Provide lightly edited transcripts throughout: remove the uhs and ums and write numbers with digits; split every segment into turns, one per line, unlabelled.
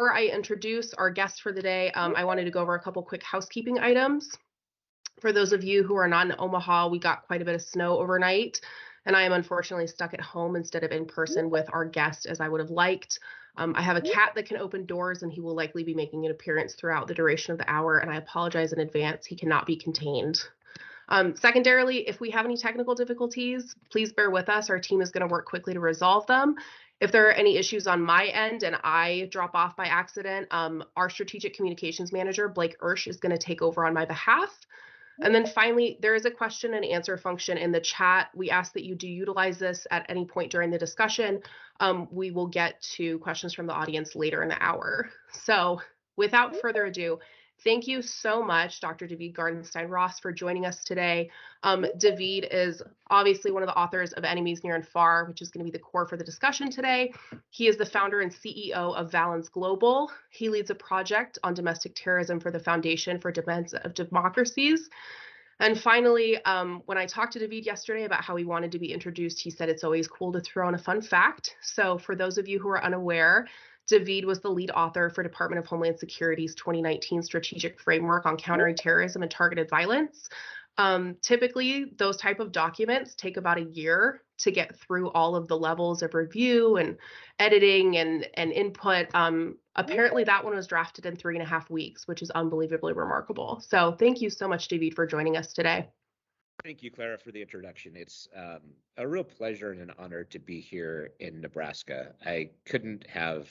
Before I introduce our guest for the day, I wanted to go over a couple quick housekeeping items. For those of you who are not in Omaha, we got quite a bit of snow overnight, and I am unfortunately stuck at home instead of in person with our guest as I would have liked. I have a cat that can open doors, and he will likely be making an appearance throughout the duration of the hour, and I apologize in advance. He cannot be contained. Secondarily, if we have any technical difficulties, please bear with us. Our team is going to work quickly to resolve them. If there are any issues on my end and I drop off by accident, our strategic communications manager, Blake Ersch, is going to take over on my behalf. And then finally, there is a question and answer function in the chat. We ask that you do utilize this at any point during the discussion. We will get to questions from the audience later in the hour. So without further ado, thank you so much, Dr. David Gartenstein-Ross, for joining us today. David is obviously one of the authors of Enemies Near and Far, which is going to be the core for the discussion today. He is the founder and CEO of Valens Global. He leads a project on domestic terrorism for the Foundation for Defense of Democracies. And finally, when I talked to David yesterday about how he wanted to be introduced, he said it's always cool to throw in a fun fact. So for those of you who are unaware, David was the lead author for Department of Homeland Security's 2019 Strategic Framework on Countering Terrorism and Targeted Violence. Typically, those type of documents take about a year to get through all of the levels of review and editing and input. Apparently, that one was drafted in 3.5 weeks, which is unbelievably remarkable. So thank you so much, David, for joining us today.
Thank you, Clara, for the introduction. It's a real pleasure and an honor to be here in Nebraska. I couldn't have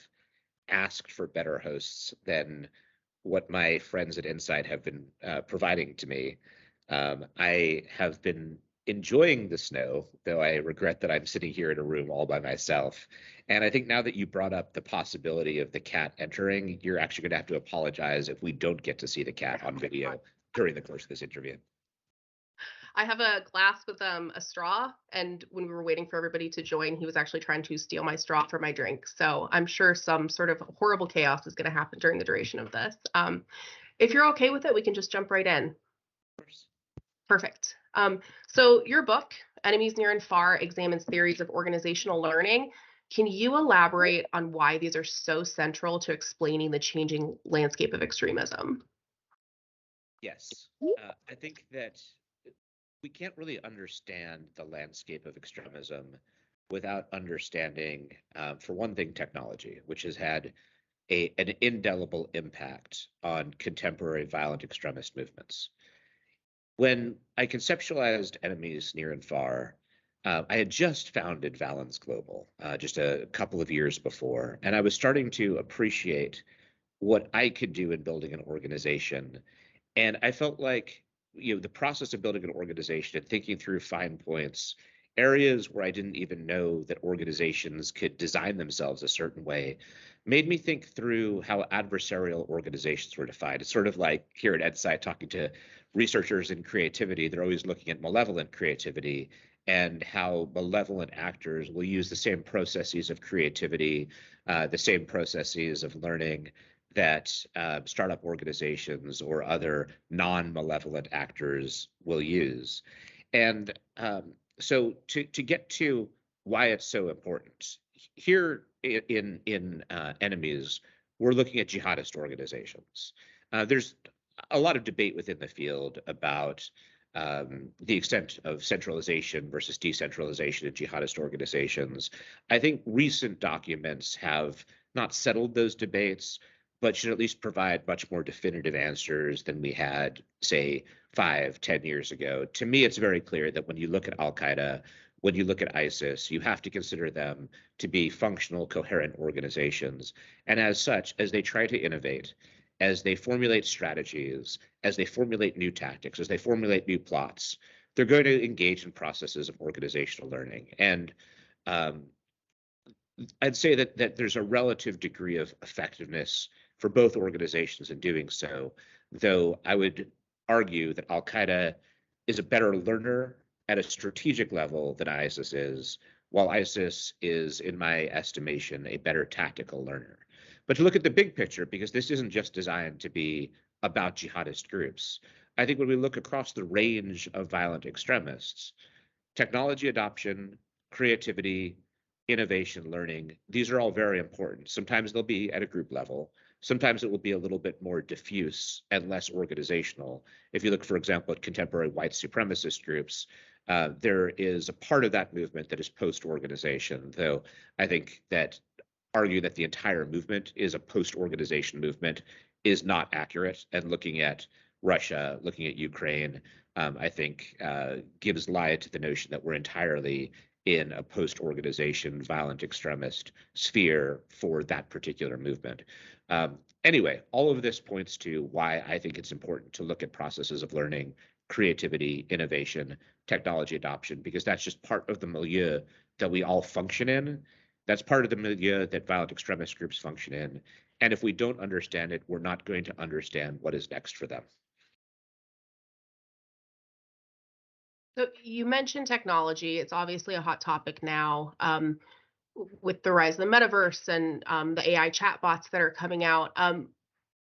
asked for better hosts than what my friends at NCITE have been providing to me. I have been enjoying the snow, though I regret that I'm sitting here in a room all by myself. And I think now that you brought up the possibility of the cat entering, you're actually going to have to apologize if we don't get to see the cat on video during the course of this interview.
I have a glass with a straw, and when we were waiting for everybody to join, he was actually trying to steal my straw for my drink. So I'm sure some sort of horrible chaos is going to happen during the duration of this. If you're okay with it, we can just jump right in.
Of course.
Perfect. So your book, Enemies Near and Far, examines theories of organizational learning. Can you elaborate on why these are so central to explaining the changing landscape of extremism?
Yes. I think that we can't really understand the landscape of extremism without understanding, for one thing, technology, which has had an indelible impact on contemporary violent extremist movements. When I conceptualized Enemies Near and Far, I had just founded Valens Global just a couple of years before, and I was starting to appreciate what I could do in building an organization. And I felt like the process of building an organization and thinking through fine points, areas where I didn't even know that organizations could design themselves a certain way, made me think through how adversarial organizations were defined. It's sort of like here at NCITE talking to researchers in creativity, they're always looking at malevolent creativity and how malevolent actors will use the same processes of creativity, the same processes of learning that startup organizations or other non-malevolent actors will use. And so to get to why it's so important, here in Enemies, we're looking at jihadist organizations. There's a lot of debate within the field about the extent of centralization versus decentralization in jihadist organizations. I think recent documents have not settled those debates, but should at least provide much more definitive answers than we had, say, 5-10 years ago. To me, it's very clear that when you look at Al-Qaeda, when you look at ISIS, you have to consider them to be functional, coherent organizations. And as such, as they try to innovate, as they formulate strategies, as they formulate new tactics, as they formulate new plots, they're going to engage in processes of organizational learning. And I'd say that there's a relative degree of effectiveness for both organizations in doing so, though I would argue that Al-Qaeda is a better learner at a strategic level than ISIS is, while ISIS is, in my estimation, a better tactical learner. But to look at the big picture, because this isn't just designed to be about jihadist groups, I think when we look across the range of violent extremists, technology adoption, creativity, innovation, learning, these are all very important. Sometimes they'll be at a group level. Sometimes it will be a little bit more diffuse and less organizational. If you look, for example, at contemporary white supremacist groups, there is a part of that movement that is post-organization, though I think that argue that the entire movement is a post-organization movement is not accurate. And looking at Russia, looking at Ukraine, I think gives lie to the notion that we're entirely in a post-organization, violent extremist sphere for that particular movement. Anyway, all of this points to why I think it's important to look at processes of learning, creativity, innovation, technology adoption, because that's just part of the milieu that we all function in. That's part of the milieu that violent extremist groups function in. And if we don't understand it, we're not going to understand what is next for them.
So you mentioned technology. It's obviously a hot topic now, with the rise of the metaverse and the AI chatbots that are coming out.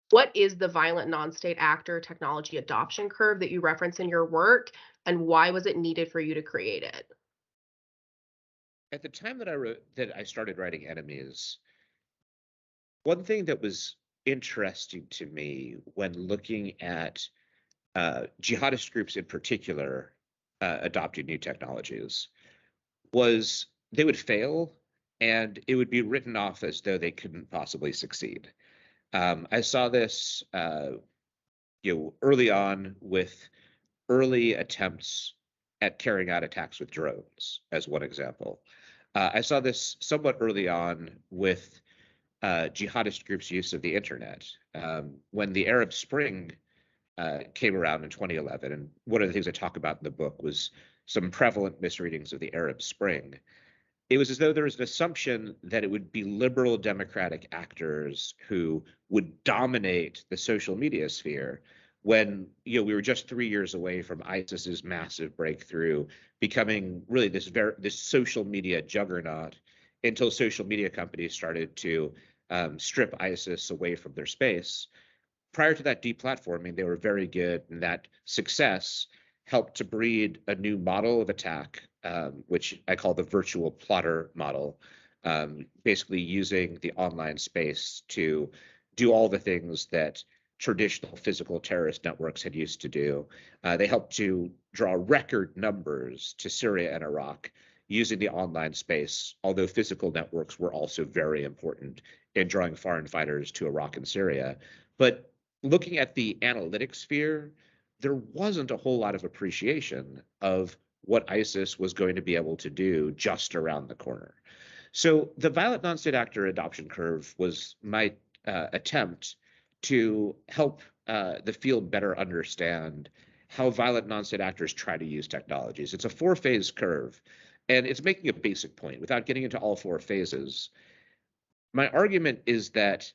What is the violent non-state actor technology adoption curve that you reference in your work, and why was it needed for you to create it?
At the time that I started writing Enemies, one thing that was interesting to me when looking at jihadist groups in particular adopting new technologies was they would fail and it would be written off as though they couldn't possibly succeed. I saw this early on with early attempts at carrying out attacks with drones, as one example. I saw this somewhat early on with jihadist groups' use of the internet. When the Arab Spring came around in 2011, and one of the things I talk about in the book was some prevalent misreadings of the Arab Spring. It was as though there was an assumption that it would be liberal democratic actors who would dominate the social media sphere when we were just 3 years away from ISIS's massive breakthrough, becoming really this social media juggernaut, until social media companies started to strip ISIS away from their space. Prior to that deplatforming, they were very good, and that success helped to breed a new model of attack, which I call the virtual plotter model, basically using the online space to do all the things that traditional physical terrorist networks had used to do. They helped to draw record numbers to Syria and Iraq using the online space, although physical networks were also very important in drawing foreign fighters to Iraq and Syria. But looking at the analytics sphere, there wasn't a whole lot of appreciation of what ISIS was going to be able to do just around the corner. So the violent non-state actor adoption curve was my attempt to help the field better understand how violent non-state actors try to use technologies. It's a 4-phase curve, and it's making a basic point without getting into all 4 phases. My argument is that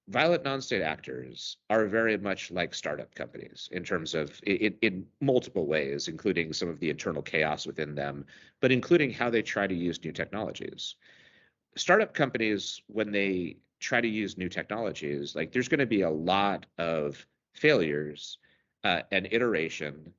violent non-state actors are very much like startup companies in terms of in multiple ways, including some of the internal chaos within them, but including how they try to use new technologies. Startup companies, when they try to use new technologies, like there's going to be a lot of failures and iteration.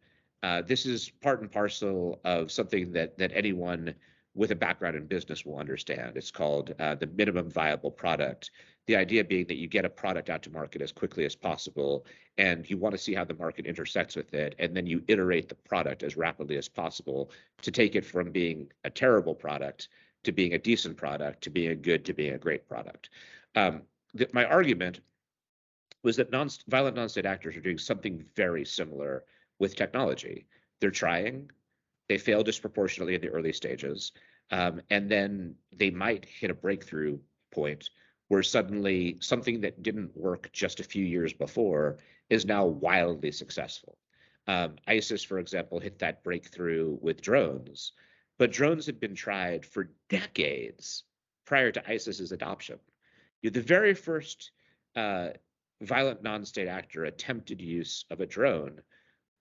This is part and parcel of something that anyone with a background in business will understand. It's called the minimum viable product. The idea being that you get a product out to market as quickly as possible, and you want to see how the market intersects with it, and then you iterate the product as rapidly as possible to take it from being a terrible product to being a decent product to being a good to being a great product. My argument was that violent non-state actors are doing something very similar with technology. They're trying, they fail disproportionately in the early stages, and then they might hit a breakthrough point where suddenly something that didn't work just a few years before is now wildly successful. ISIS, for example, hit that breakthrough with drones, but drones had been tried for decades prior to ISIS's adoption. The very first violent non-state actor attempted use of a drone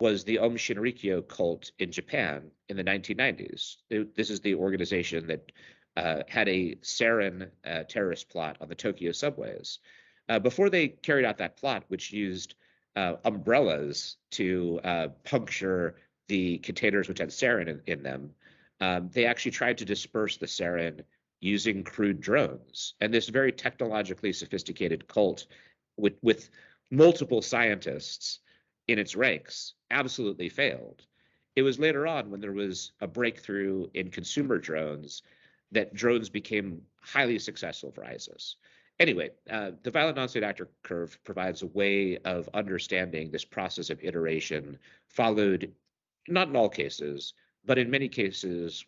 was the Aum Shinrikyo cult in Japan in the 1990s. This is the organization that had a sarin terrorist plot on the Tokyo subways. Before they carried out that plot, which used umbrellas to puncture the containers which had sarin in them, they actually tried to disperse the sarin using crude drones. And this very technologically sophisticated cult with multiple scientists in its ranks absolutely failed. It was later on, when there was a breakthrough in consumer drones, that drones became highly successful for ISIS. Anyway, the violent non-state actor curve provides a way of understanding this process of iteration, followed not in all cases, but in many cases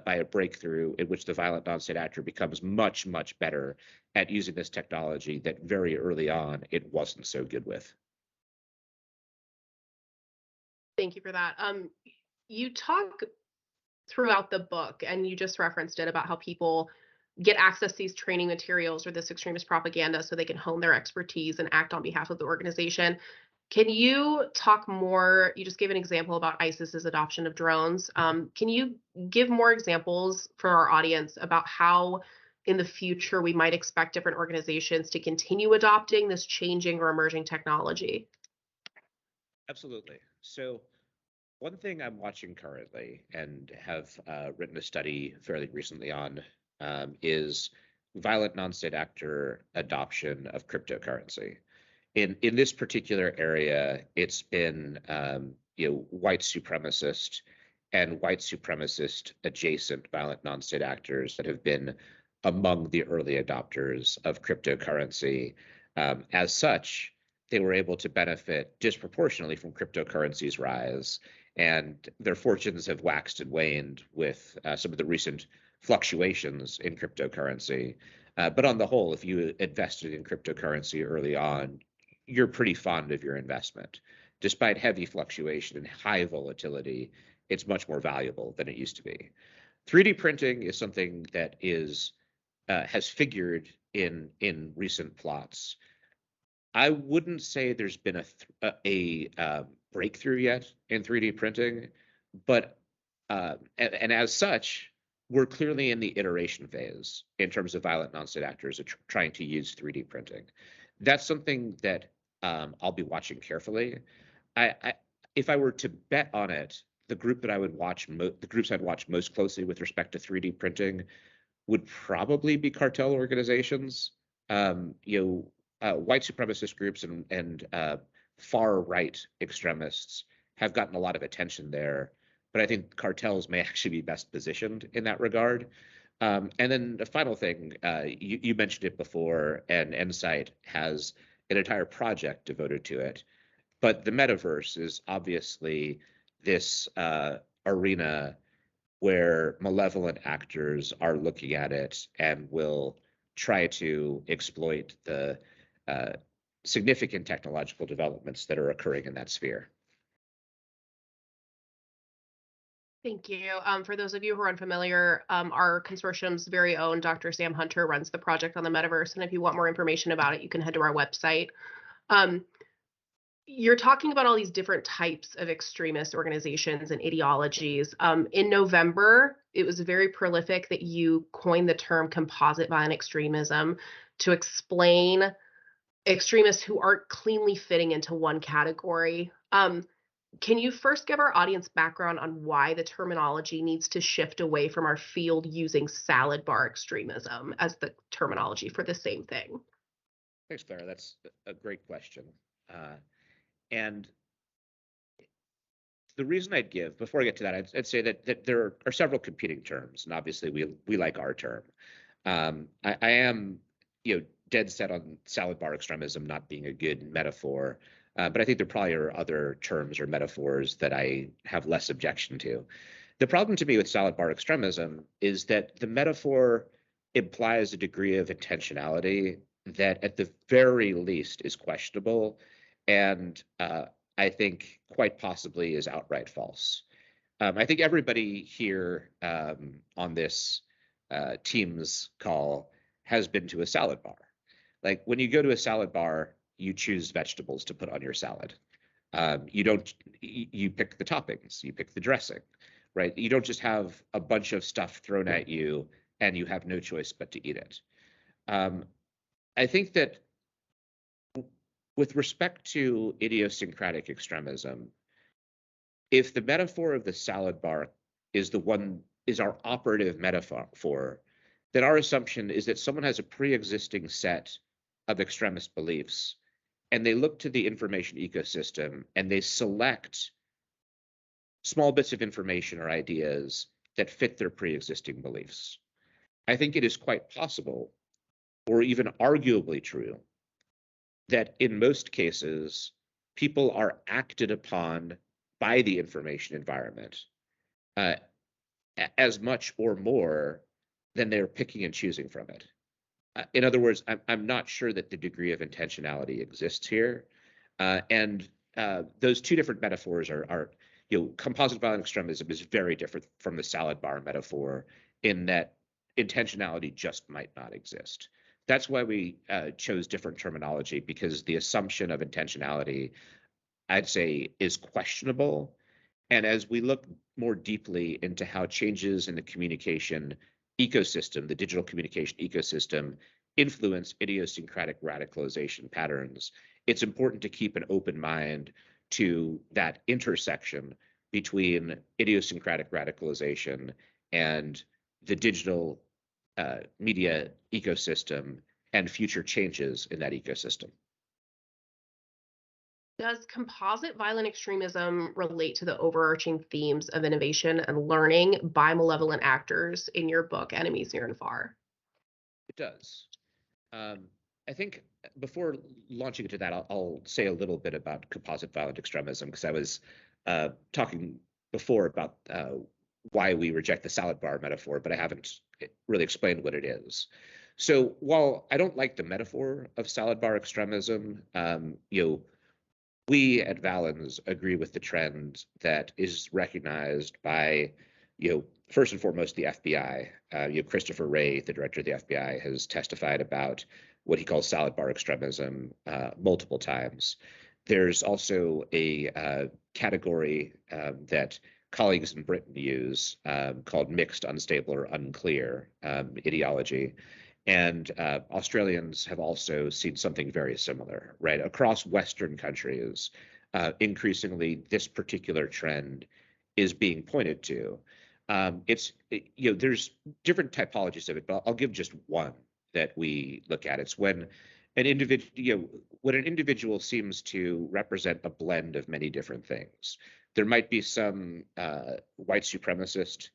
by a breakthrough in which the violent non-state actor becomes much, much better at using this technology that very early on it wasn't so good with.
Thank you for that. You talk throughout the book, and you just referenced it, about how people get access to these training materials or this extremist propaganda so they can hone their expertise and act on behalf of the organization. Can you talk more? You just gave an example about ISIS's adoption of drones. Can you give more examples for our audience about how in the future we might expect different organizations to continue adopting this changing or emerging technology?
Absolutely. So one thing I'm watching currently and have written a study fairly recently on is violent non-state actor adoption of cryptocurrency. In this particular area, it's been white supremacist and white supremacist adjacent violent non-state actors that have been among the early adopters of cryptocurrency. As such, they were able to benefit disproportionately from cryptocurrency's rise, and their fortunes have waxed and waned with some of the recent fluctuations in cryptocurrency. But on the whole, if you invested in cryptocurrency early on, you're pretty fond of your investment. Despite heavy fluctuation and high volatility, it's much more valuable than it used to be. 3D printing is something that has figured in recent plots. I wouldn't say there's been a breakthrough yet in 3D printing, but and as such, we're clearly in the iteration phase in terms of violent non-state actors trying to use 3D printing. That's something that I'll be watching carefully. If I were to bet on it, the group that I would watch, the groups I'd watch most closely with respect to 3D printing would probably be cartel organizations. White supremacist groups and far right extremists have gotten a lot of attention there, but I think cartels may actually be best positioned in that regard. And then the final thing, you mentioned it before, and NCITE has an entire project devoted to it. But the metaverse is obviously this arena where malevolent actors are looking at it and will try to exploit the significant technological developments that are occurring in that sphere.
Thank you. For those of you who are unfamiliar, our consortium's very own Dr. Sam Hunter runs the project on the metaverse. And if you want more information about it, you can head to our website. You're talking about all these different types of extremist organizations and ideologies. In November, it was very prolific that you coined the term composite violent extremism to explain extremists who aren't cleanly fitting into one category. Can you first give our audience background on why the terminology needs to shift away from our field using salad bar extremism as the terminology for the same thing?
Thanks, Clara. That's a great question. And the reason I'd give, before I get to that, I'd say that there are several competing terms, and obviously we like our term. I am, dead set on salad bar extremism not being a good metaphor, but I think there probably are other terms or metaphors that I have less objection to. The problem to me with salad bar extremism is that the metaphor implies a degree of intentionality that at the very least is questionable, and I think quite possibly is outright false. I think everybody here on this Teams call has been to a salad bar. Like when you go to a salad bar, you choose vegetables to put on your salad. You pick the toppings, you pick the dressing, right? You don't just have a bunch of stuff thrown at you and you have no choice but to eat it. I think that with respect to idiosyncratic extremism, if the metaphor of the salad bar is our operative metaphor, then our assumption is that someone has a pre-existing set of extremist beliefs, and they look to the information ecosystem and they select small bits of information or ideas that fit their pre-existing beliefs. I think it is quite possible, or even arguably true, that in most cases, people are acted upon by the information environment uh, as much or more than they're picking and choosing from it. In other words, I'm not sure that the degree of intentionality exists here. And those two different metaphors are, composite violent extremism is very different from the salad bar metaphor in that intentionality just might not exist. That's why we chose different terminology, because the assumption of intentionality, I'd say, is questionable. And as we look more deeply into how changes in the communication ecosystem, the digital communication ecosystem, influence idiosyncratic radicalization patterns, it's important to keep an open mind to that intersection between idiosyncratic radicalization and the digital media ecosystem and future changes in that ecosystem.
Does composite violent extremism relate to the overarching themes of innovation and learning by malevolent actors in your book, Enemies Near and Far?
It does. Um, I think before launching into that, I'll say a little bit about composite violent extremism, because I was talking before about why we reject the salad bar metaphor, but I haven't really explained what it is. So while I don't like the metaphor of salad bar extremism, we at Valens agree with the trend that is recognized by, first and foremost, the FBI. Christopher Wray, the director of the FBI, has testified about what he calls salad bar extremism multiple times. There's also a category that colleagues in Britain use called mixed, unstable, or unclear ideology. And Australians have also seen something very similar, right? Across Western countries, increasingly this particular trend is being pointed to. There's different typologies of it, but I'll give just one that we look at. It's when an individual seems to represent a blend of many different things. There might be some white supremacist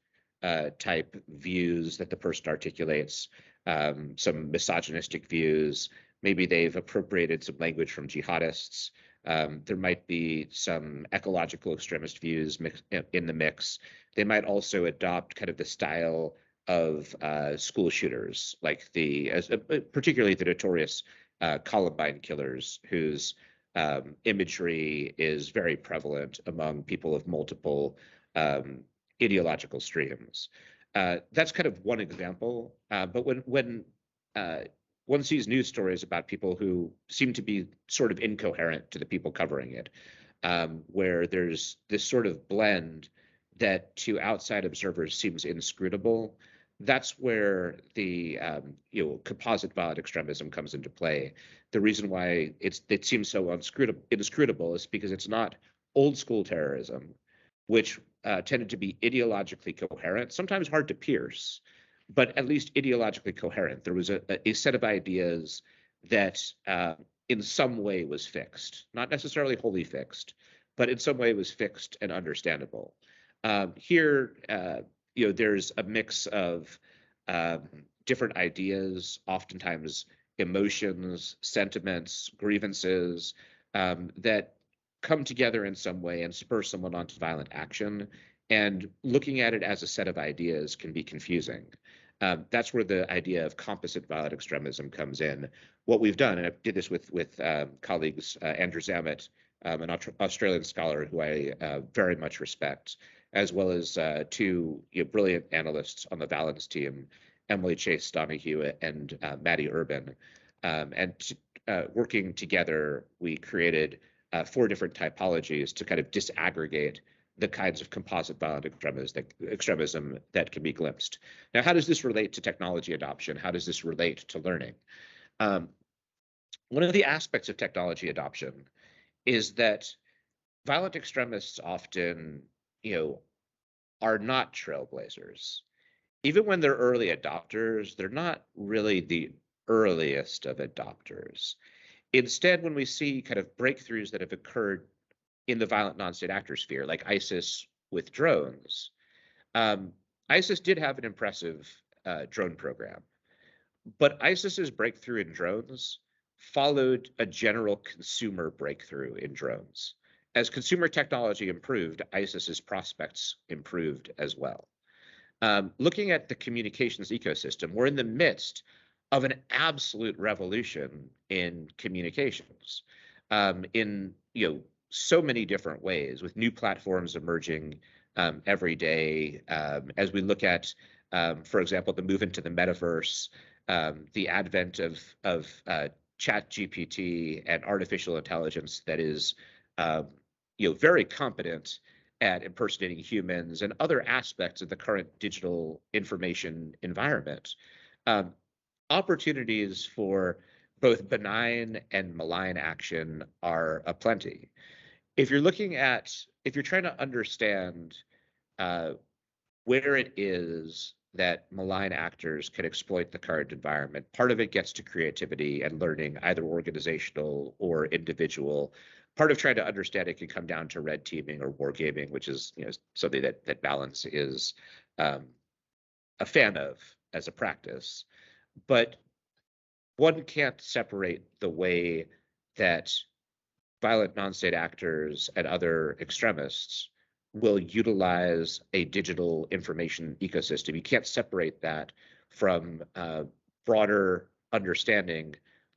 type views that the person articulates, some misogynistic views. Maybe they've appropriated some language from jihadists. There might be some ecological extremist views in the mix. They might also adopt kind of the style of school shooters, like particularly the notorious Columbine killers, whose imagery is very prevalent among people of multiple ideological streams. That's kind of one example. But when one sees news stories about people who seem to be sort of incoherent to the people covering it, where there's this sort of blend that to outside observers seems inscrutable, that's where the composite violent extremism comes into play. The reason why it seems so inscrutable is because it's not old school terrorism, which tended to be ideologically coherent, sometimes hard to pierce, but at least ideologically coherent. There was a set of ideas that in some way was fixed, not necessarily wholly fixed, but in some way was fixed and understandable. Here, there's a mix of different ideas, oftentimes emotions, sentiments, grievances that come together in some way and spur someone onto violent action. And looking at it as a set of ideas can be confusing. That's where the idea of composite violent extremism comes in. What we've done, and I did this with colleagues, Andrew Zammit, an Australian scholar who I very much respect, as well as two brilliant analysts on the Valens team, Emily Chase Donahue and Maddie Urban. And working together, we created 4 different typologies to kind of disaggregate the kinds of composite violent extremism that can be glimpsed. Now, how does this relate to technology adoption? How does this relate to learning? One of the aspects of technology adoption is that violent extremists often, are not trailblazers. even when they're early adopters, they're not really the earliest of adopters. Instead, when we see kind of breakthroughs that have occurred in the violent non-state actor sphere, like ISIS with drones, um, ISIS did have an impressive drone program, but ISIS's breakthrough in drones followed a general consumer breakthrough in drones. As consumer technology improved, ISIS's prospects improved as well. Looking at the communications ecosystem, we're in the midst of an absolute revolution in communications, in so many different ways, with new platforms emerging every day. As we look at, for example, the move into the metaverse, the advent of Chat GPT and artificial intelligence that is, very competent at impersonating humans and other aspects of the current digital information environment. Um, Opportunities for both benign and malign action are aplenty. If you're trying to understand uh, where it is that malign actors can exploit the current environment, part of it gets to creativity and learning, either organizational or individual. Part of trying to understand it can come down to red teaming or wargaming, which is something that Valens is um, a fan of as a practice. But one can't separate the way that violent non-state actors and other extremists will utilize a digital information ecosystem. You can't separate that from broader understanding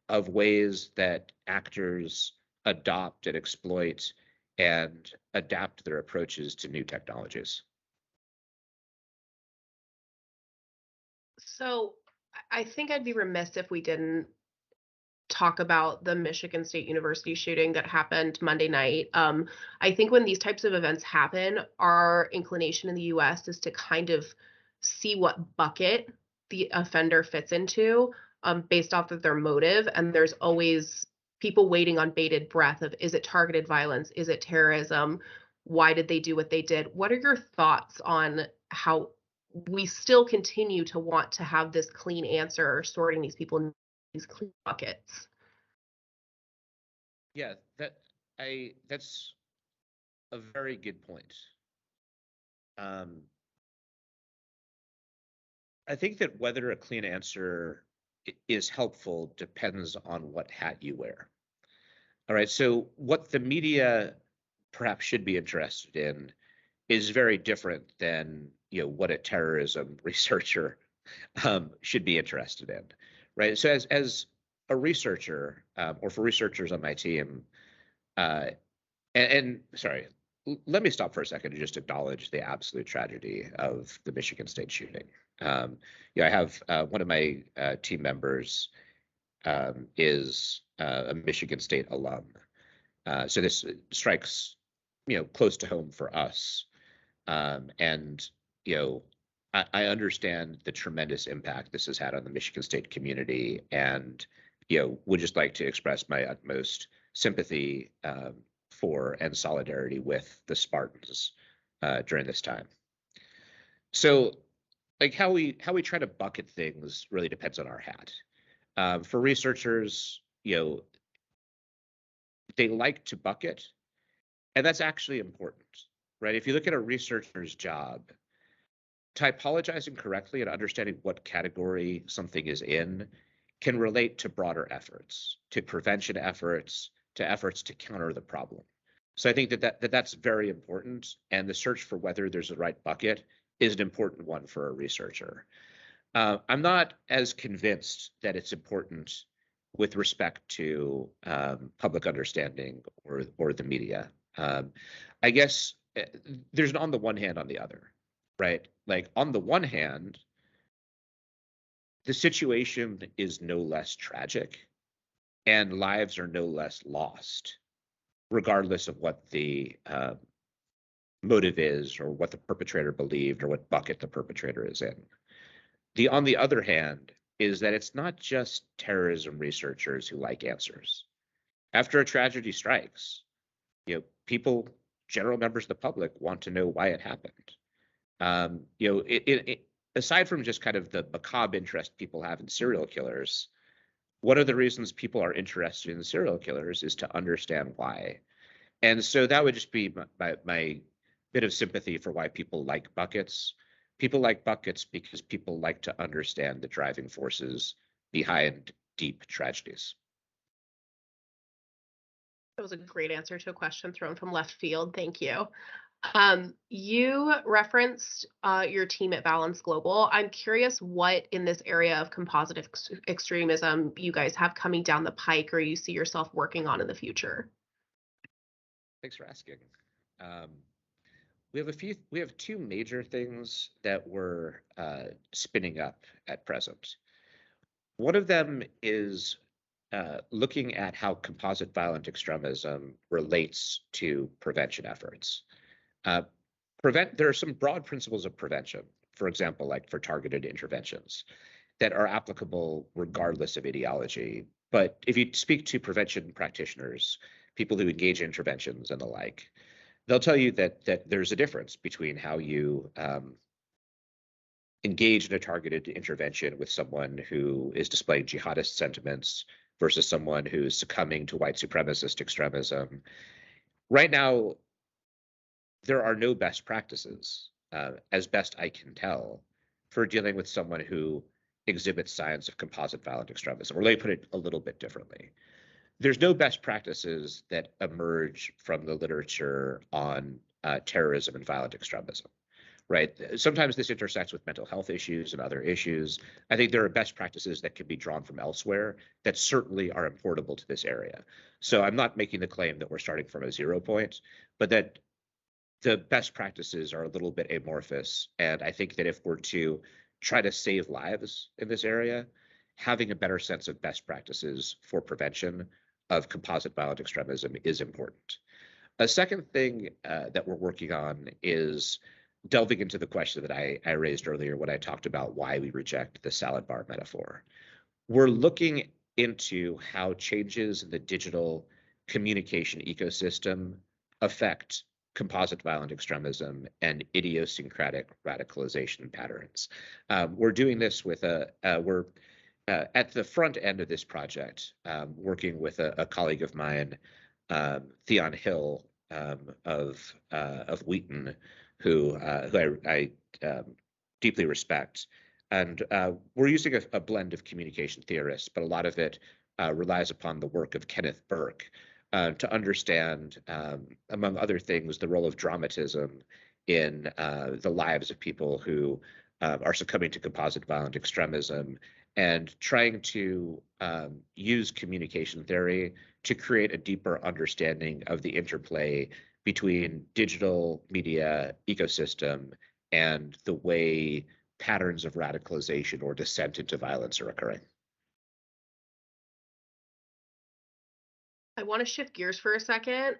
of ways that actors adopt and exploit and adapt their approaches to new technologies.
So I think I'd be remiss if we didn't talk about the Michigan State University shooting that happened Monday night. I think when these types of events happen, our inclination in the US is to kind of see what bucket the offender fits into, based off of their motive. And there's always people waiting on bated breath of, is it targeted violence? Is it terrorism? Why did they do what they did? What are your thoughts on how we still continue to want to have this clean answer, sorting these people in these clean buckets?
Yeah, that's a very good point. Um, I think that whether a clean answer is helpful depends on what hat you wear. All right, so what the media perhaps should be interested in is very different than what a terrorism researcher should be interested in, right? So as a researcher, or for researchers on my team, uh, and sorry, let me stop for a second and just acknowledge the absolute tragedy of the Michigan State shooting. I have one of my team members is a Michigan State alum, so this strikes close to home for us, and I understand the tremendous impact this has had on the Michigan State community, and would just like to express my utmost sympathy for and solidarity with the Spartans during this time. So, like how we try to bucket things really depends on our hat. For researchers, they like to bucket, and that's actually important, right? If you look at a researcher's job, typologizing correctly and understanding what category something is in can relate to broader efforts, to prevention efforts, to efforts to counter the problem. So I think that's very important, and the search for whether there's a right bucket is an important one for a researcher. I'm not as convinced that it's important with respect to public understanding or the media. I guess there's an on the one hand, on the other, right? Like on the one hand, the situation is no less tragic and lives are no less lost, regardless of what the motive is or what the perpetrator believed or what bucket the perpetrator is in. On the other hand, is that it's not just terrorism researchers who like answers. After a tragedy strikes, people, general members of the public, want to know why it happened. aside from just kind of the macabre interest people have in serial killers, one of the reasons people are interested in serial killers is to understand why. And so that would just be my bit of sympathy for why people like buckets. People like buckets because people like to understand the driving forces behind deep tragedies.
That was a great answer to a question thrown from left field. Thank you. You referenced your team at Valens Global. I'm curious what in this area of composite extremism you guys have coming down the pike or you see yourself working on in the future.
Thanks for asking. Um, we have two major things that we're spinning up at present. One of them is looking at how composite violent extremism relates to prevention efforts. Uh, there are some broad principles of prevention, for example, like for targeted interventions, that are applicable regardless of ideology. But if you speak to prevention practitioners, people who engage in interventions and the like, they'll tell you that there's a difference between how you engage in a targeted intervention with someone who is displaying jihadist sentiments versus someone who's succumbing to white supremacist extremism. Right now, there are no best practices, as best I can tell, for dealing with someone who exhibits signs of composite violent extremism. Or let me put it a little bit differently. There's no best practices that emerge from the literature on terrorism and violent extremism, right? Sometimes this intersects with mental health issues and other issues. I think there are best practices that can be drawn from elsewhere that certainly are importable to this area. So I'm not making the claim that we're starting from a 0 point, but that the best practices are a little bit amorphous. And I think that if we're to try to save lives in this area, having a better sense of best practices for prevention of composite violent extremism is important. A second thing that we're working on is delving into the question that I raised earlier when I talked about why we reject the salad bar metaphor. We're looking into how changes in the digital communication ecosystem affect composite violent extremism and idiosyncratic radicalization patterns. We're doing this with we're at the front end of this project, working with a colleague of mine, Theon Hill of Wheaton, who I deeply respect. And we're using a blend of communication theorists, but a lot of it relies upon the work of Kenneth Burke to understand, among other things, the role of dramatism in the lives of people who are succumbing to composite violent extremism, and trying to use communication theory to create a deeper understanding of the interplay between digital media ecosystem and the way patterns of radicalization or descent into violence are occurring.
I want to shift gears for a second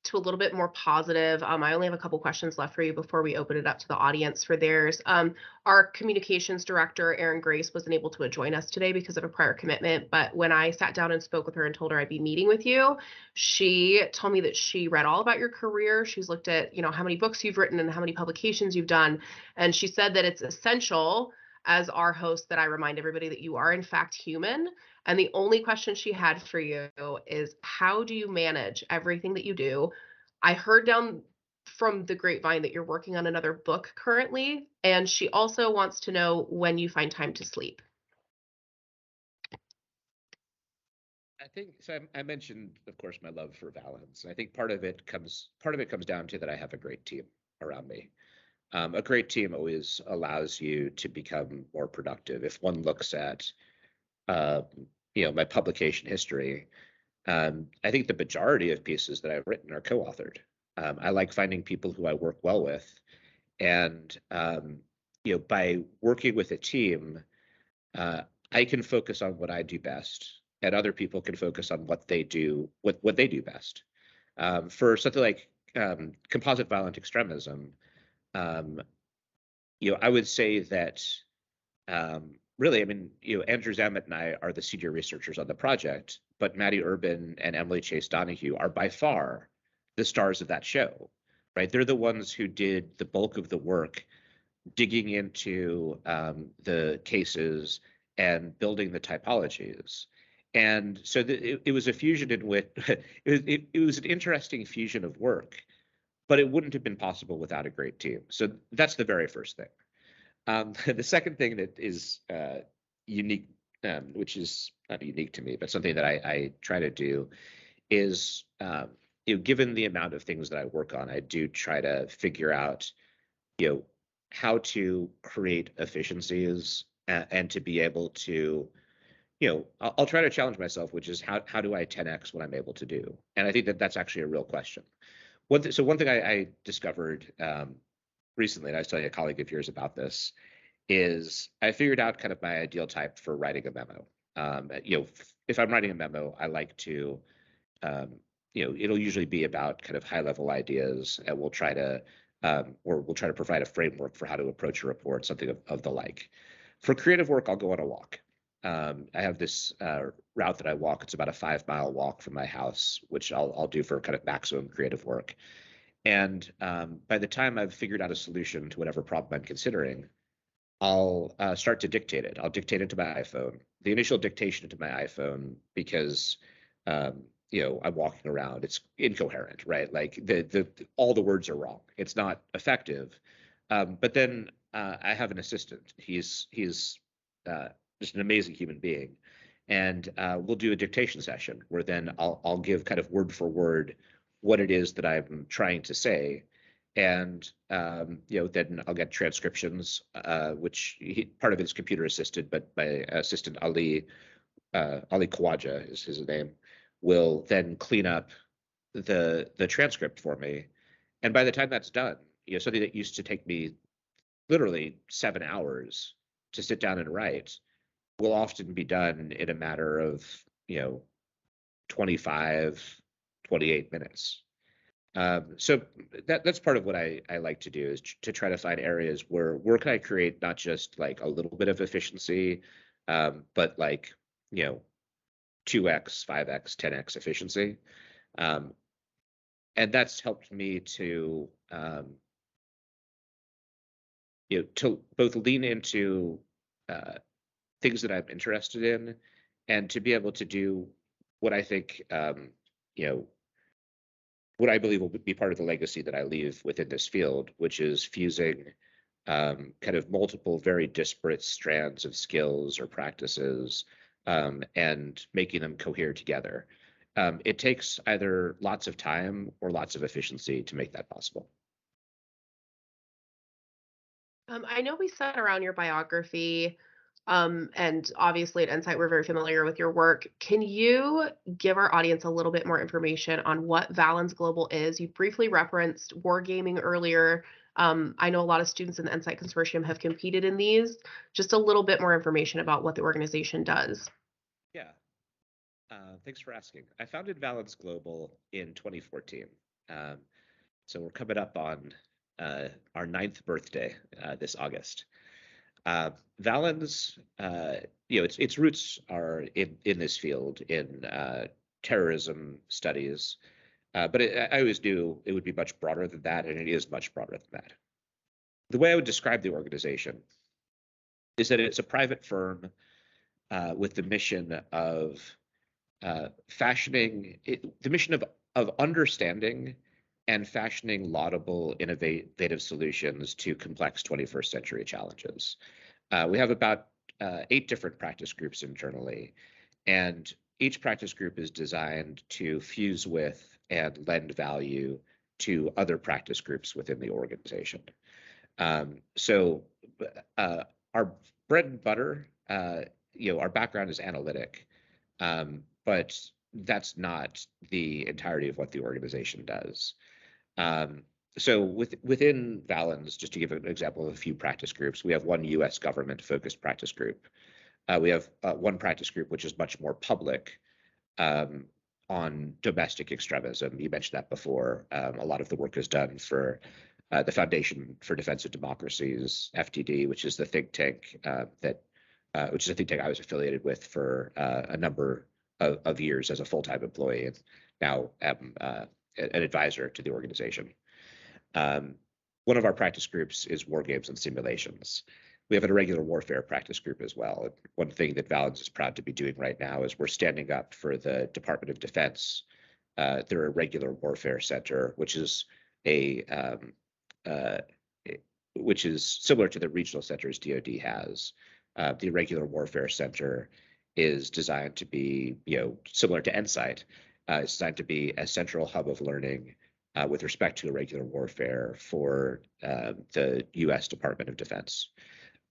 to a little bit more positive. I only have a couple questions left for you before we open it up to the audience for theirs. Our communications director, Erin Grace, wasn't able to join us today because of a prior commitment. But when I sat down and spoke with her and told her I'd be meeting with you, she told me that she read all about your career. She's looked at, how many books you've written and how many publications you've done. And she said that it's essential as our host that I remind everybody that you are in fact human. And the only question she had for you is, how do you manage everything that you do? I heard down from the grapevine that you're working on another book currently, and she also wants to know when you find time to sleep.
I think so. I mentioned, of course, my love for Valens. I think part of it comes down to that I have a great team around me. A great team always allows you to become more productive. If one looks at my publication history, I think the majority of pieces that I've written are co-authored. I like finding people who I work well with, and by working with a team, I can focus on what I do best, and other people can focus on what they do best. For something like composite violent extremism, I would say that. Really, I mean, Andrew Zammit and I are the senior researchers on the project, but Maddie Urban and Emily Chase Donahue are by far the stars of that show, right? They're the ones who did the bulk of the work digging into the cases and building the typologies. And so it was a fusion in which it was an interesting fusion of work, but it wouldn't have been possible without a great team. So that's the very first thing. The second thing that is unique, which is not unique to me, but something that I try to do is, given the amount of things that I work on, I do try to figure out, how to create efficiencies and to be able to, I'll try to challenge myself, which is how do I 10x what I'm able to do? And I think that that's actually a real question. So one thing I discovered recently, and I was telling a colleague of yours about this, is I figured out kind of my ideal type for writing a memo. If I'm writing a memo, I like to, it'll usually be about kind of high level ideas, and we'll try to, or we'll try to provide a framework for how to approach a report, something of the like. For creative work, I'll go on a walk. I have this route that I walk. It's about a 5 mile walk from my house, which I'll do for kind of maximum creative work. And by the time I've figured out a solution to whatever problem I'm considering, I'll start to dictate it. I'll dictate it to my iPhone. The initial dictation to my iPhone, because I'm walking around, it's incoherent, right? Like the all the words are wrong. It's not effective. But then I have an assistant. He's just an amazing human being, and we'll do a dictation session where then I'll give kind of word for word what it is that I'm trying to say, and then I'll get transcriptions, which part of it is computer assisted, but my assistant Ali Khawaja is his name, will then clean up the transcript for me. And by the time that's done, something that used to take me literally 7 hours to sit down and write will often be done in a matter of 25, 28 minutes. So that's part of what I like to do, is to try to find areas where can I create not just like a little bit of efficiency, but like 2x, 5x, 10x efficiency. And that's helped me to to both lean into things that I'm interested in, and to be able to do what I think what I believe will be part of the legacy that I leave within this field, which is fusing kind of multiple very disparate strands of skills or practices, and making them cohere together. It takes either lots of time or lots of efficiency to make that possible.
I know we sat around your biography, and obviously at NCITE, we're very familiar with your work. Can you give our audience a little bit more information on what Valens Global is? You briefly referenced wargaming earlier. I know a lot of students in the NCITE Consortium have competed in these. Just a little bit more information about what the organization does.
Yeah, thanks for asking. I founded Valens Global in 2014. So we're coming up on our 9th birthday this August. Valens, its roots are in this field, in terrorism studies, but I always knew it would be much broader than that, and it is much broader than that. The way I would describe the organization is that it's a private firm with the mission of the mission of understanding and fashioning laudable, innovative solutions to complex 21st century challenges. We have about 8 different practice groups internally, and each practice group is designed to fuse with and lend value to other practice groups within the organization. So our bread and butter, our background is analytic, but that's not the entirety of what the organization does. So within Valens, just to give an example of a few practice groups, we have one U.S. government-focused practice group. We have one practice group which is much more public, on domestic extremism. You mentioned that before. A lot of the work is done for the Foundation for Defense of Democracies, FTD, which is the think tank which is a think tank I was affiliated with for a number of years as a full-time employee, and now am an advisor to the organization. one of our practice groups is war games and simulations. We have an irregular warfare practice group as well. And one thing that Valens is proud to be doing right now is we're standing up for the Department of Defense, their irregular warfare center, which is a uh, which is similar to the regional centers DoD has. The Irregular Warfare Center is designed to be, similar to NCITE. It's designed to be a central hub of learning with respect to irregular warfare for the U.S. Department of Defense.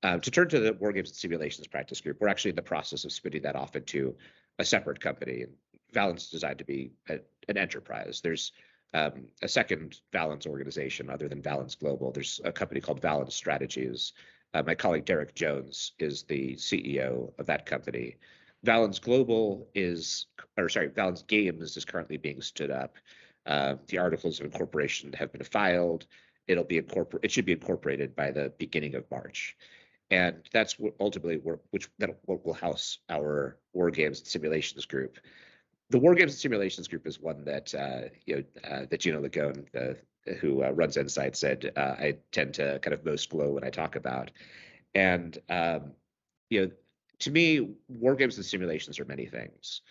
To turn to the War Games and Simulations practice group, we're actually in the process of spinning that off into a separate company. And Valens is designed to be an enterprise. There's a second Valens organization other than Valens Global. There's a company called Valens Strategies. My colleague Derek Jones is the CEO of that company. Valens Global Valens Games is currently being stood up. The articles of incorporation have been filed. It should be incorporated by the beginning of March. And that's ultimately what will house our War Games and Simulations group. The War Games and Simulations group is one that that Gino Lagone, who runs NCITE, said I tend to kind of most glow when I talk about. And to me, War Games and Simulations are many things.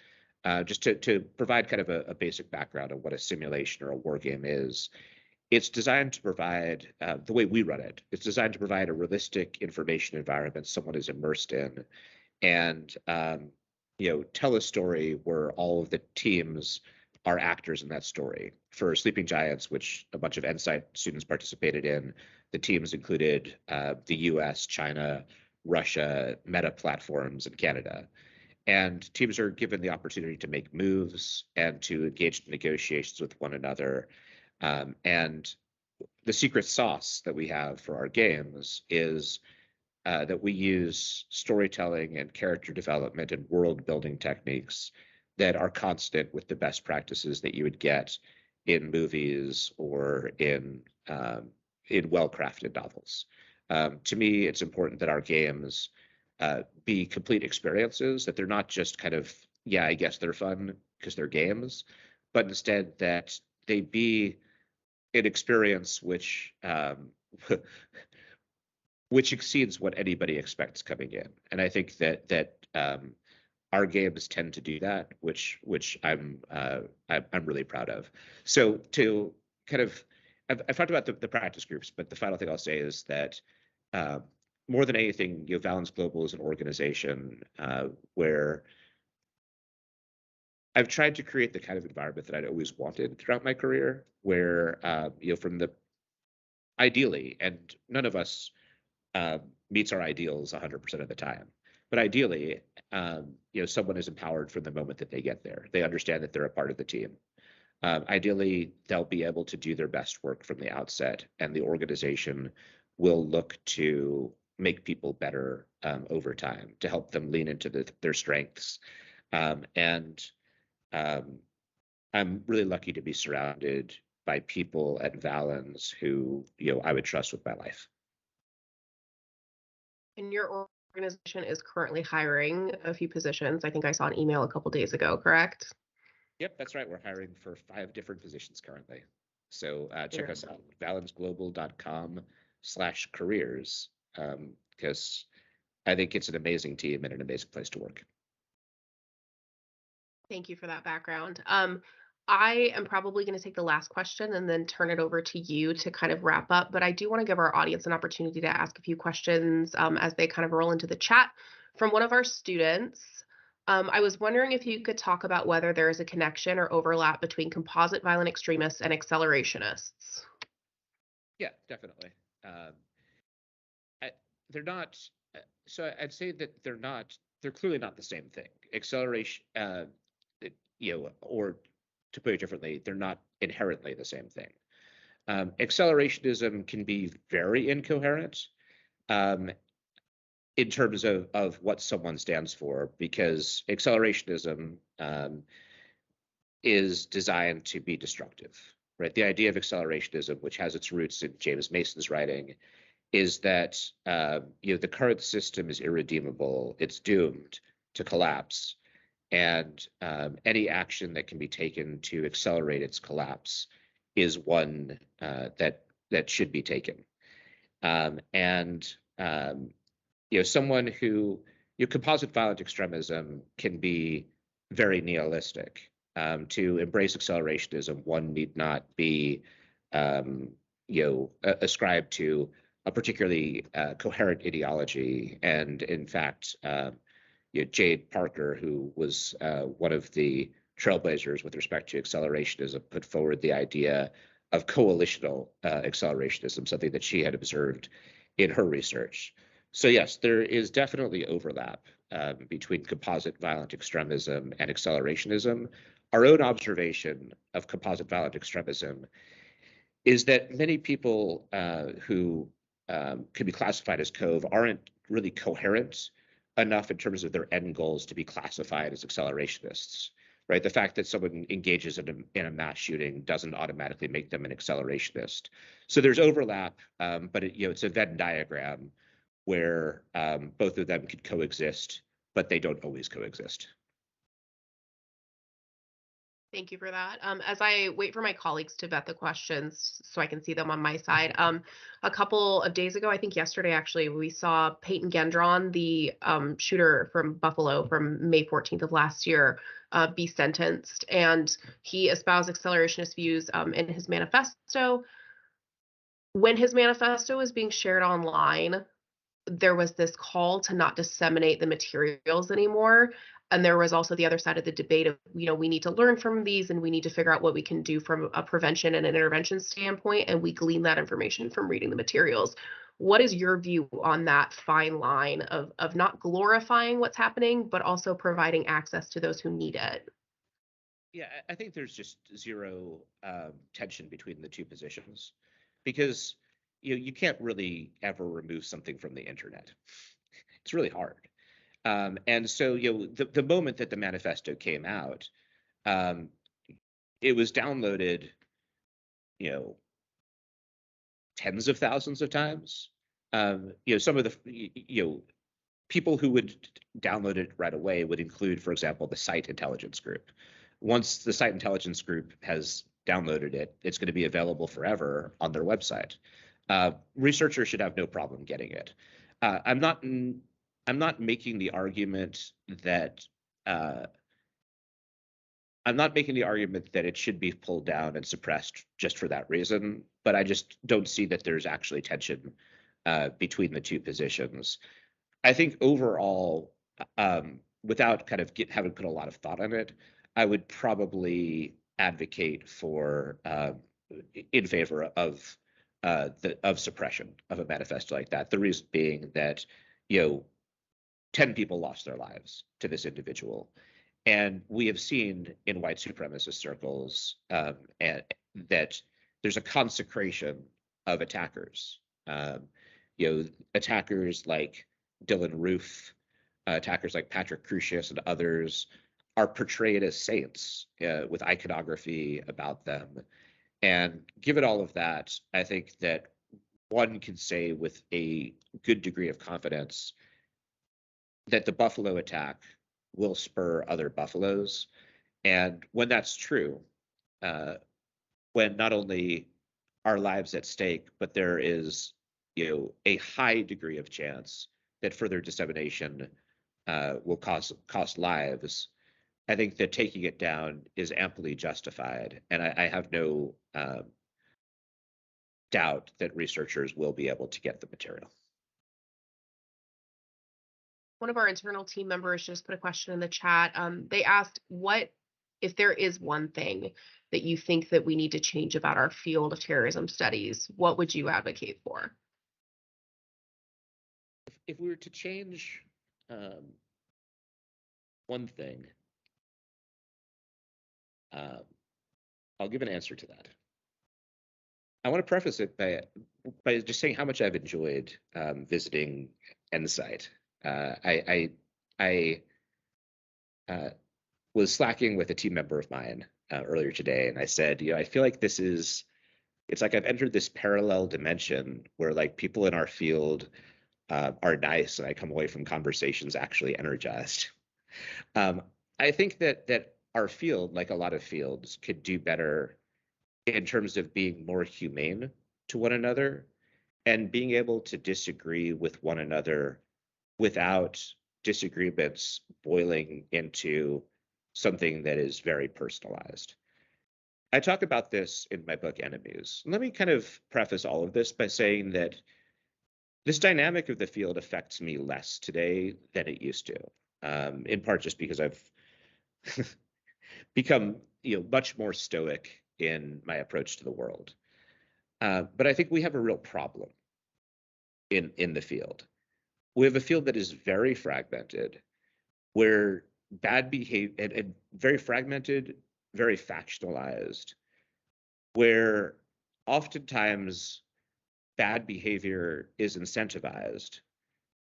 Just to provide kind of a basic background on what a simulation or a war game is. It's designed to provide, the way we run it, it's designed to provide a realistic information environment someone is immersed in, and tell a story where all of the teams are actors in that story. For Sleeping Giants, which a bunch of NCITE students participated in, the teams included the US, China, Russia, Meta platforms, and Canada. And teams are given the opportunity to make moves and to engage in negotiations with one another. And the secret sauce that we have for our games is that we use storytelling and character development and world building techniques that are constant with the best practices that you would get in movies or in well-crafted novels. To me, it's important that our games be complete experiences, that they're not just kind of, I guess they're fun because they're games, but instead that they be an experience which which exceeds what anybody expects coming in. And I think that our games tend to do that, which I'm really proud of. So to kind of, I've talked about the practice groups, but the final thing I'll say is that more than anything, Valens Global is an organization where I've tried to create the kind of environment that I'd always wanted throughout my career, where from the ideally, and none of us meets our ideals 100% of the time, but ideally, someone is empowered from the moment that they get there. They understand that they're a part of the team. Ideally, they'll be able to do their best work from the outset, and the organization will look to make people better over time, to help them lean into their strengths. And I'm really lucky to be surrounded by people at Valens who, I would trust with my life.
And your organization is currently hiring a few positions. I think I saw an email a couple days ago, correct?
Yep, that's right. We're hiring for 5 different positions currently. So check us out, valensglobal.com/careers, because I think it's an amazing team and an amazing place to work.
Thank you for that background. I am probably going to take the last question and then turn it over to you to kind of wrap up. But I do want to give our audience an opportunity to ask a few questions as they kind of roll into the chat from one of our students. I was wondering if you could talk about whether there is a connection or overlap between composite violent extremists and accelerationists.
Yeah, definitely. They're not. So I'd say that they're not. They're clearly not the same thing. Acceleration, or to put it differently, they're not inherently the same thing. Accelerationism can be very incoherent in terms of what someone stands for, because accelerationism is designed to be destructive, right? The idea of accelerationism, which has its roots in James Mason's writing, is that the current system is irredeemable, it's doomed to collapse, and any action that can be taken to accelerate its collapse is one that that should be taken. And someone who composite violent extremism can be very nihilistic. To embrace accelerationism, one need not be ascribed to a particularly coherent ideology. And in fact, Jade Parker, who was one of the trailblazers with respect to accelerationism, put forward the idea of coalitional accelerationism, something that she had observed in her research. So yes, there is definitely overlap between composite violent extremism and accelerationism. Our own observation of composite violent extremism is that many people who could be classified as COVE aren't really coherent enough in terms of their end goals to be classified as accelerationists, right? The fact that someone engages in a mass shooting doesn't automatically make them an accelerationist. So there's overlap, but it's a Venn diagram where both of them could coexist, but they don't always coexist.
Thank you for that. As I wait for my colleagues to vet the questions so I can see them on my side, a couple of days ago, I think yesterday actually, we saw Peyton Gendron, the shooter from Buffalo from May 14th of last year, be sentenced. And he espoused accelerationist views in his manifesto. When his manifesto was being shared online, there was this call to not disseminate the materials anymore. And there was also the other side of the debate of, we need to learn from these and we need to figure out what we can do from a prevention and an intervention standpoint. And we glean that information from reading the materials. What is your view on that fine line of not glorifying what's happening, but also providing access to those who need it?
Yeah, I think there's just zero tension between the two positions, because you can't really ever remove something from the internet. It's really hard. And so the moment that the manifesto came out, it was downloaded tens of thousands of times. Some of the people who would download it right away would include, for example, the NCITE intelligence group. Once the NCITE intelligence group has downloaded it, it's going to be available forever on their website. Researchers should have no problem getting it. I'm not making the argument that it should be pulled down and suppressed just for that reason, but I just don't see that there's actually tension between the two positions. I think overall, without kind of having put a lot of thought on it, I would probably advocate for in favor of suppression of a manifesto like that. The reason being that 10 people lost their lives to this individual, and we have seen in white supremacist circles and that there's a consecration of attackers. Attackers like Dylan Roof, attackers like Patrick Crusius and others are portrayed as saints with iconography about them. And given all of that, I think that one can say with a good degree of confidence that the Buffalo attack will spur other Buffaloes. And when that's true, when not only are lives at stake, but there is a high degree of chance that further dissemination will cost lives, I think that taking it down is amply justified. And I have no doubt that researchers will be able to get the material.
One of our internal team members just put a question in the chat. They asked, what if there is one thing that you think that we need to change about our field of terrorism studies, what would you advocate for?
If we were to change one thing, I'll give an answer to that. I want to preface it by just saying how much I've enjoyed visiting NCITE. I was slacking with a team member of mine earlier today, and I said, I feel like it's like I've entered this parallel dimension where like people in our field are nice, and I come away from conversations actually energized. I think that our field, like a lot of fields, could do better in terms of being more humane to one another and being able to disagree with one another without disagreements boiling into something that is very personalized. I talk about this in my book, Enemies. Let me kind of preface all of this by saying that this dynamic of the field affects me less today than it used to, in part just because I've become, much more stoic in my approach to the world. But I think we have a real problem in the field. We have a field that is very fragmented, where bad behavior and very fragmented, very factionalized, where oftentimes bad behavior is incentivized,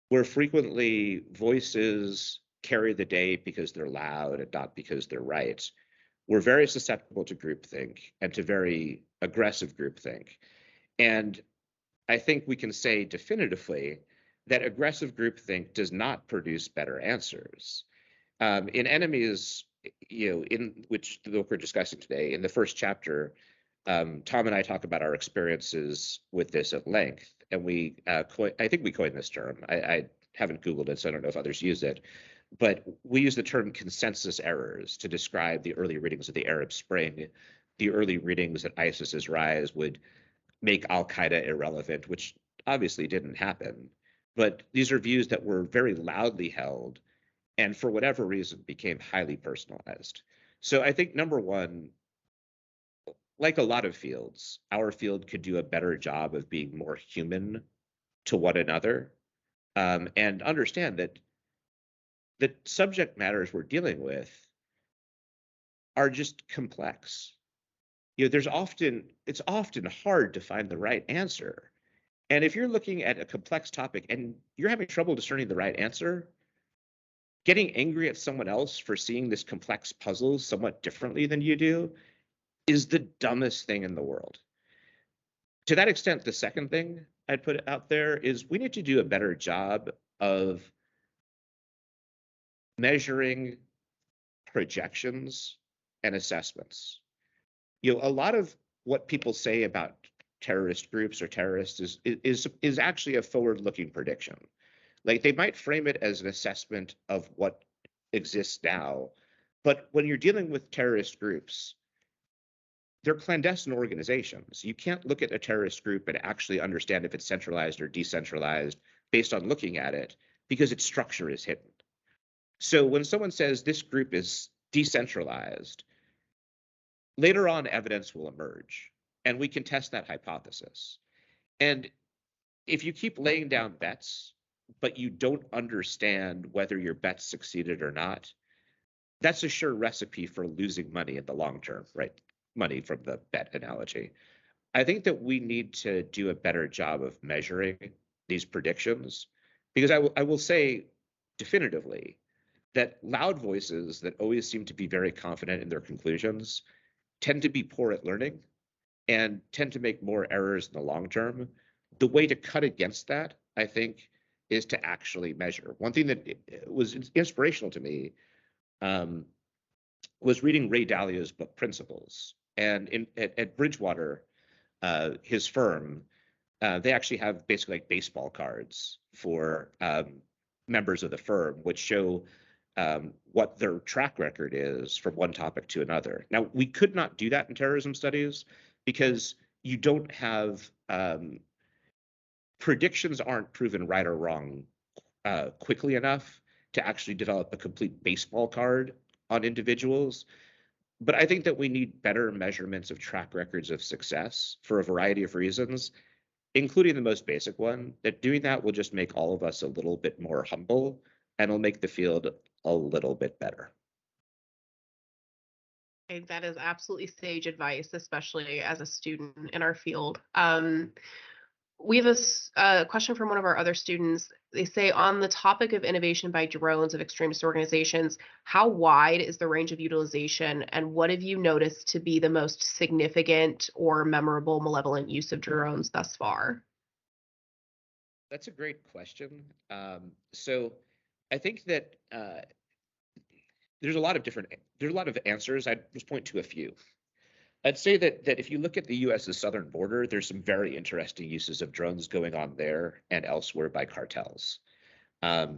where frequently voices carry the day because they're loud and not because they're right. We're very susceptible to groupthink and to very aggressive groupthink. And I think we can say definitively that aggressive groupthink does not produce better answers. In Enemies, in which the book we're discussing today, in the first chapter, Tom and I talk about our experiences with this at length, and I think we coined this term. I haven't Googled it, so I don't know if others use it, but we use the term consensus errors to describe the early readings of the Arab Spring, the early readings that ISIS's rise would make Al-Qaeda irrelevant, which obviously didn't happen. But these are views that were very loudly held and for whatever reason became highly personalized. So I think number one, like a lot of fields, our field could do a better job of being more human to one another, and understand that the subject matters we're dealing with are just complex. It's often hard to find the right answer. And if you're looking at a complex topic and you're having trouble discerning the right answer, getting angry at someone else for seeing this complex puzzle somewhat differently than you do is the dumbest thing in the world. To that extent, the second thing I'd put out there is we need to do a better job of measuring projections and assessments. A lot of what people say about terrorist groups or terrorists is actually a forward-looking prediction. Like they might frame it as an assessment of what exists now, but when you're dealing with terrorist groups, they're clandestine organizations. You can't look at a terrorist group and actually understand if it's centralized or decentralized based on looking at it because its structure is hidden. So when someone says this group is decentralized, later on evidence will emerge and we can test that hypothesis. And if you keep laying down bets, but you don't understand whether your bets succeeded or not, that's a sure recipe for losing money in the long term, right? Money from the bet analogy. I think that we need to do a better job of measuring these predictions because I will say definitively that loud voices that always seem to be very confident in their conclusions tend to be poor at learning and tend to make more errors in the long term. The way to cut against that, I think, is to actually measure. One thing that was inspirational to me was reading Ray Dalio's book Principles. And at Bridgewater, his firm, they actually have basically like baseball cards for members of the firm, which show what their track record is from one topic to another. Now, we could not do that in terrorism studies because you don't have predictions aren't proven right or wrong quickly enough to actually develop a complete baseball card on individuals. But I think that we need better measurements of track records of success for a variety of reasons, including the most basic one, that doing that will just make all of us a little bit more humble and will make the field a little bit better.
That is absolutely sage advice, especially as a student in our field. We have a question from one of our other students. They say, on the topic of innovation by drones of extremist organizations, how wide is the range of utilization, and what have you noticed to be the most significant or memorable malevolent use of drones thus far?
That's a great question. So I think that there's a lot of answers. I'd just point to a few. I'd say that if you look at the U.S.'s southern border, there's some very interesting uses of drones going on there and elsewhere by cartels. I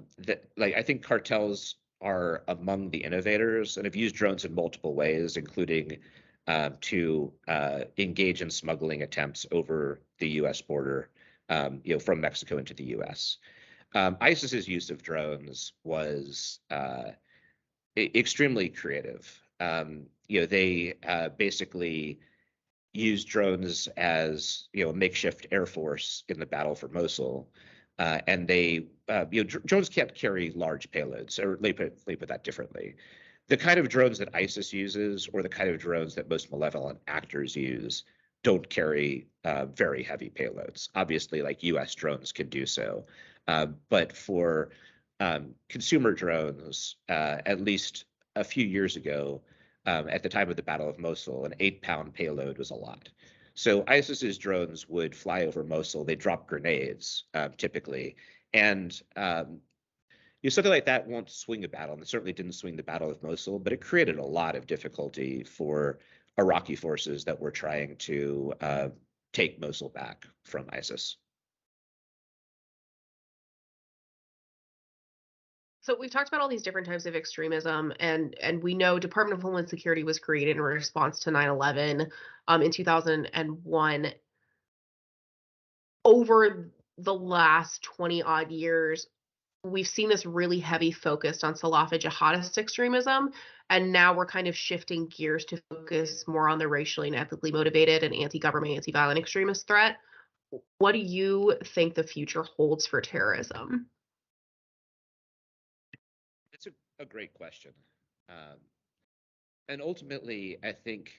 think cartels are among the innovators and have used drones in multiple ways, including to engage in smuggling attempts over the U.S. border, from Mexico into the U.S. ISIS's use of drones was extremely creative. They basically used drones as a makeshift air force in the battle for Mosul, and drones can't carry large payloads. Or let me put that differently. The kind of drones that ISIS uses, or the kind of drones that most malevolent actors use, don't carry very heavy payloads. Obviously, like U.S. drones can do so, but for consumer drones, at least a few years ago, at the time of the Battle of Mosul, an 8-pound payload was a lot. So ISIS's drones would fly over Mosul. They drop grenades, typically, and something like that won't swing a battle, and it certainly didn't swing the Battle of Mosul, but it created a lot of difficulty for Iraqi forces that were trying to take Mosul back from ISIS.
So we've talked about all these different types of extremism, and we know Department of Homeland Security was created in response to 9/11 in 2001. Over the last 20 odd years, we've seen this really heavy focus on Salafi jihadist extremism, and now we're kind of shifting gears to focus more on the racially and ethically motivated and anti-government, anti-violent extremist threat. What do you think the future holds for terrorism?
It's a great question. And ultimately, I think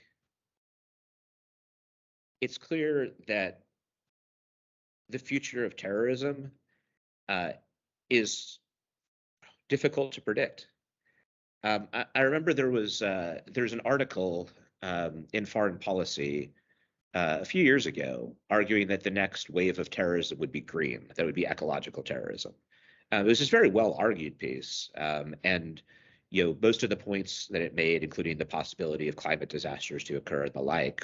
it's clear that the future of terrorism is difficult to predict. I remember there's an article in Foreign Policy a few years ago arguing that the next wave of terrorism would be green, that would be ecological terrorism. It was this very well argued piece, and most of the points that it made, including the possibility of climate disasters to occur and the like,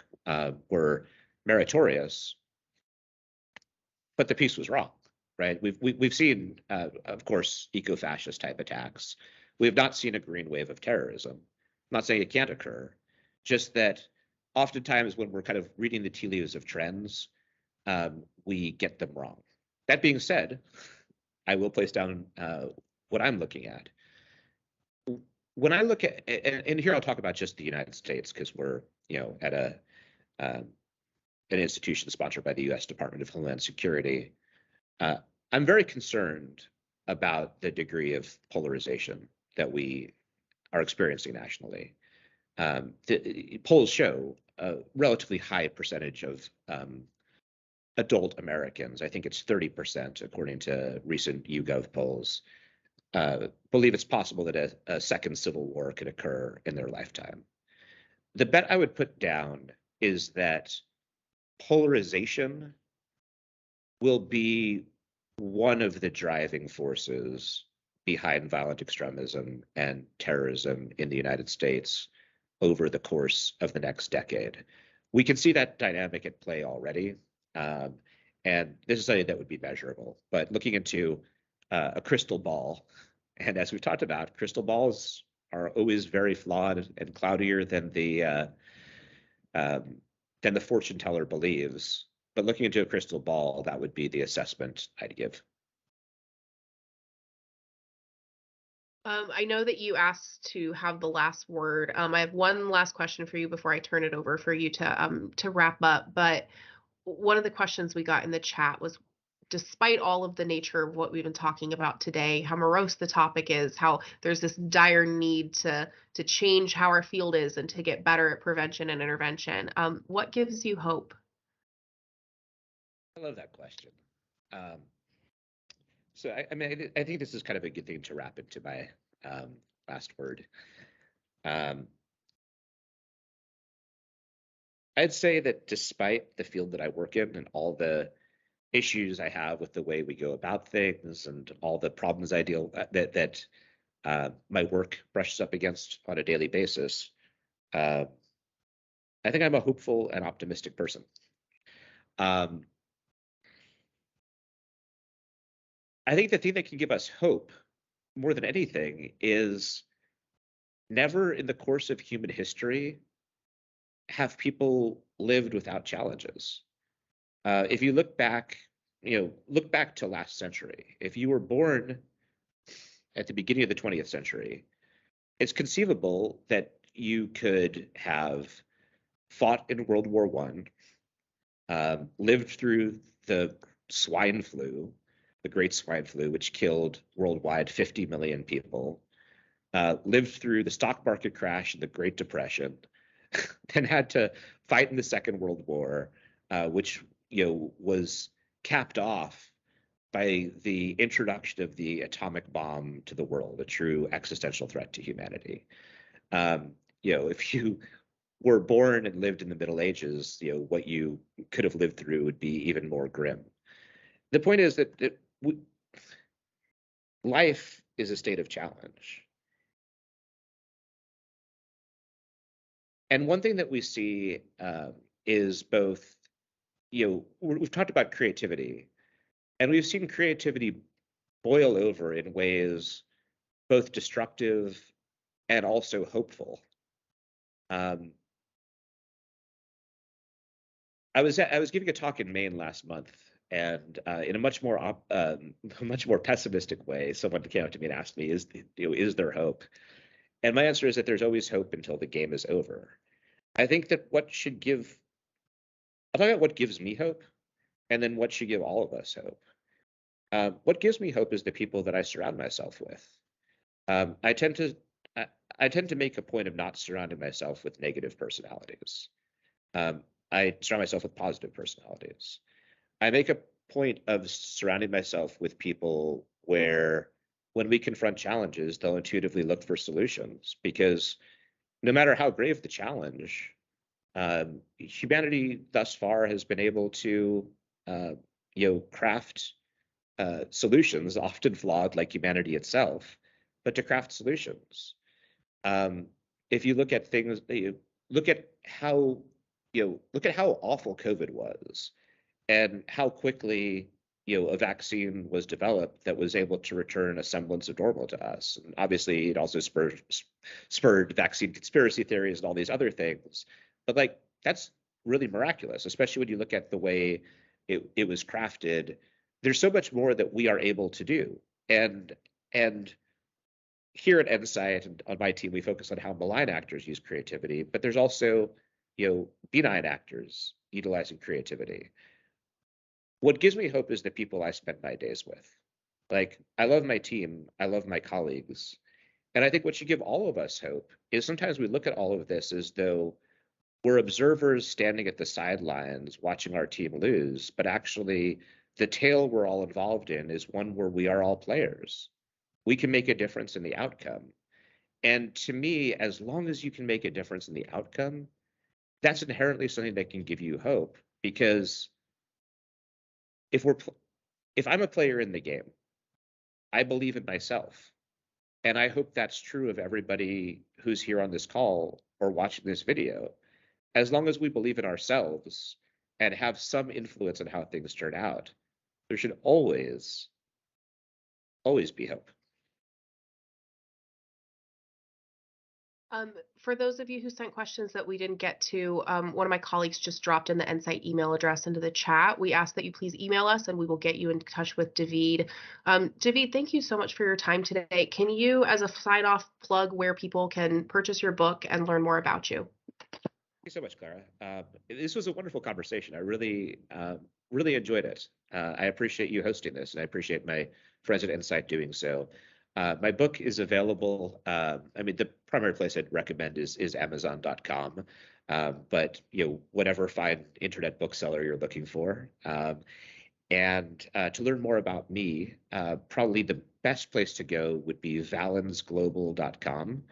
were meritorious. But the piece was wrong, right? We've seen, of course, eco-fascist type attacks. We have not seen a green wave of terrorism. I'm not saying it can't occur, just that oftentimes when we're kind of reading the tea leaves of trends, we get them wrong. That being said, I will place down what I'm looking at. When I look at, and here I'll talk about just the United States because we're, at an institution sponsored by the U.S. Department of Homeland Security. I'm very concerned about the degree of polarization that we are experiencing nationally. The polls show a relatively high percentage of adult Americans, I think it's 30%, according to recent YouGov polls, believe it's possible that a second civil war could occur in their lifetime. The bet I would put down is that polarization will be one of the driving forces behind violent extremism and terrorism in the United States over the course of the next decade. We can see that dynamic at play already, and this is something that would be measurable. But looking into a crystal ball, and as we've talked about, crystal balls are always very flawed and cloudier than the fortune teller believes. But looking into a crystal ball, that would be the assessment I'd give.
I know that you asked to have the last word. I have one last question for you before I turn it over for you to wrap up. But one of the questions we got in the chat was, despite all of the nature of what we've been talking about today, how morose the topic is, how there's this dire need to change how our field is and to get better at prevention and intervention. What gives you hope?
I love that question. So I think this is kind of a good thing to wrap into my last word. I'd say that despite the field that I work in and all the issues I have with the way we go about things and all the problems I deal that my work brushes up against on a daily basis, I think I'm a hopeful and optimistic person. I think the thing that can give us hope more than anything is never in the course of human history have people lived without challenges. If you look back, look back to last century. If you were born at the beginning of the 20th century, it's conceivable that you could have fought in World War I, lived through the swine flu, the Great Swine Flu, which killed worldwide 50 million people, lived through the stock market crash and the Great Depression, then had to fight in the Second World War, which was capped off by the introduction of the atomic bomb to the world, a true existential threat to humanity. If you were born and lived in the Middle Ages, what you could have lived through would be even more grim. The point is that life is a state of challenge. And one thing that we see is both, we've talked about creativity, and we've seen creativity boil over in ways both destructive and also hopeful. I was giving a talk in Maine last month, and in a much more pessimistic way, someone came up to me and asked me, "Is there hope?" And my answer is that there's always hope until the game is over. I think that I'll talk about what gives me hope, and then what should give all of us hope. What gives me hope is the people that I surround myself with. I tend to make a point of not surrounding myself with negative personalities. I surround myself with positive personalities. I make a point of surrounding myself with people where, when we confront challenges, they'll intuitively look for solutions, because no matter how grave the challenge, humanity thus far has been able to, craft solutions, often flawed like humanity itself, but to craft solutions. If you look at things, look at how awful COVID was, and how quickly a vaccine was developed that was able to return a semblance of normal to us. And obviously, it also spurred vaccine conspiracy theories and all these other things. But that's really miraculous, especially when you look at the way it was crafted. There's so much more that we are able to do. And here at NCITE and on my team, we focus on how malign actors use creativity, but there's also, benign actors utilizing creativity. What gives me hope is the people I spend my days with. I love my team, I love my colleagues. And I think what should give all of us hope is sometimes we look at all of this as though we're observers standing at the sidelines watching our team lose, but actually the tale we're all involved in is one where we are all players. We can make a difference in the outcome. And to me, as long as you can make a difference in the outcome, that's inherently something that can give you hope. Because if I'm a player in the game, I believe in myself. And I hope that's true of everybody who's here on this call or watching this video. As long as we believe in ourselves and have some influence on how things turn out, there should always be hope.
For those of you who sent questions that we didn't get to, one of my colleagues just dropped in the NCITE email address into the chat. We ask that you please email us and we will get you in touch with David. David, thank you so much for your time today. Can you, as a sign-off, plug where people can purchase your book and learn more about you?
Thank you so much, Clara. This was a wonderful conversation. I really enjoyed it. I appreciate you hosting this, and I appreciate my friends at NCITE doing so. My book is available. The primary place I'd recommend is Amazon.com, but whatever fine internet bookseller you're looking for. And to learn more about me, probably the best place to go would be valensglobal.com,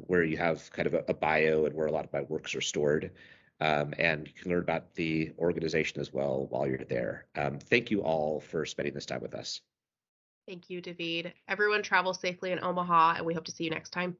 where you have kind of a bio and where a lot of my works are stored. And you can learn about the organization as well while you're there. Thank you all for spending this time with us.
Thank you, David. Everyone travel safely in Omaha, and we hope to see you next time.